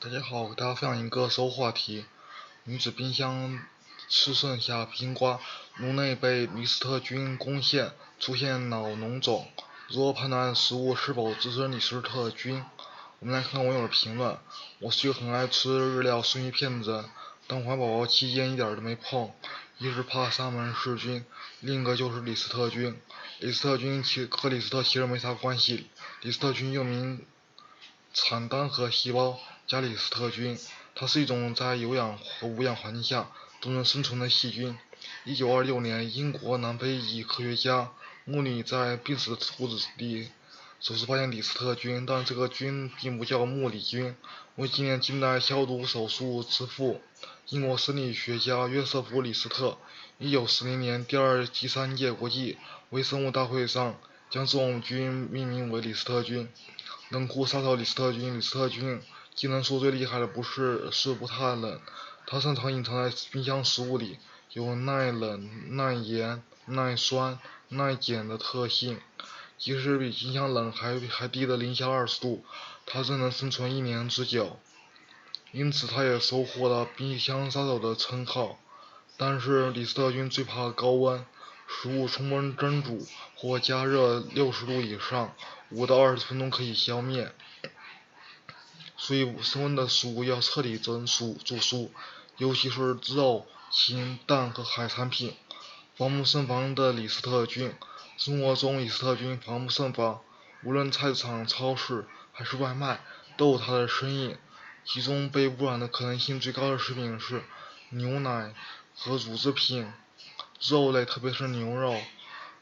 大家好，给大家分享一个生活话题：女子冰箱吃剩下皮筋瓜，颅内被李斯特菌攻陷，出现脑脓肿，如何判断食物是否滋生李斯特菌？我们来看看网友的评论。我是一个很爱吃日料生鱼片的人，但怀宝宝期间一点都没碰，一是怕沙门氏菌，另一个就是李斯特菌。李斯特菌和李斯特其实没啥关系，李斯特菌又名产单核细胞加李斯特菌，它是一种在有氧和无氧环境下都能生存的细菌。1926年，英国南非裔科学家穆里在病死的兔子里首次发现李斯特菌，但这个菌并不叫穆里菌。为纪念近代消毒手术之父，英国生理学家约瑟夫·李斯特，1940年第三届国际微生物大会上将这种菌命名为李斯特菌。冷酷杀手李斯特菌。李斯特菌技能树最厉害的是不太冷，它擅长隐藏在冰箱食物里，有耐冷、耐盐、耐酸、耐碱的特性。即使比冰箱冷还低的零下20度，它仍能生存1年之久。因此，它也收获了冰箱杀手的称号。但是李斯特菌最怕高温，食物充分蒸煮或加热60度以上，5到20分钟可以消灭。所以升温的食物要彻底煮熟，尤其是肉、禽、蛋和海产品。防不胜防的李斯特菌。生活中李斯特菌防不胜防，无论菜市场、超市还是外卖，都有它的身影。其中被污染的可能性最高的食品是牛奶和乳制品、肉类特别是牛肉、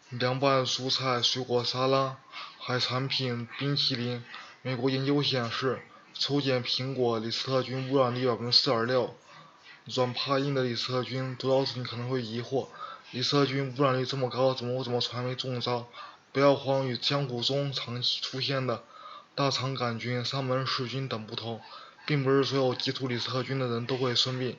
凉拌蔬菜水果沙拉、海产品、冰淇淋。美国研究显示，抽检苹果李斯特菌污染率4.6%。软趴硬的李斯特菌，读到此你可能会疑惑，李斯特菌污染率这么高，我怎么从来没中招？不要慌，与江湖中长期出现的大肠杆菌、沙门氏菌等不同，并不是所有接触李斯特菌的人都会生病，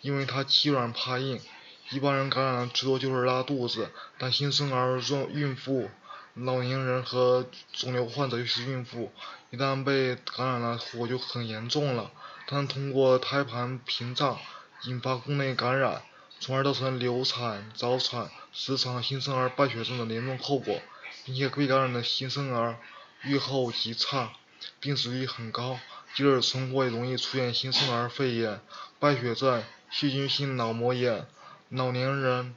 因为它欺软怕硬。一般人感染了最多就是拉肚子，但新生儿、孕妇、老年人和肿瘤患者，尤其是孕妇，一旦被感染了，后果就很严重了。它能通过胎盘屏障引发宫内感染，从而造成流产、早产、失产、新生儿败血症的严重后果，并且被感染的新生儿预后极差，病死率很高。即使存活也容易出现新生儿肺炎、败血症、细菌性脑膜炎。老年人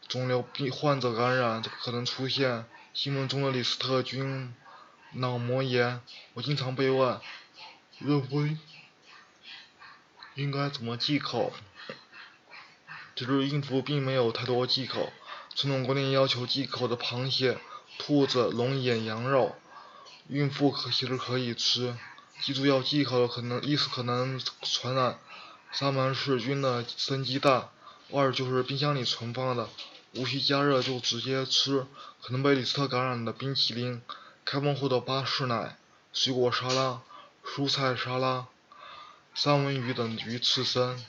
肿瘤病患者感染可能出现新闻中的李斯特菌脑膜炎。我经常被问，认为应该怎么忌口？其实孕妇并没有太多忌口，传统观念要求忌口的螃蟹、兔子、龙眼、羊肉，孕妇其实可以吃。记住要忌口的可能传染沙门氏菌的生鸡蛋。2就是冰箱里存放的无需加热就直接吃，可能被李斯特感染的冰淇淋、开封后的巴氏奶、水果沙拉、蔬菜沙拉、三文鱼等鱼刺身。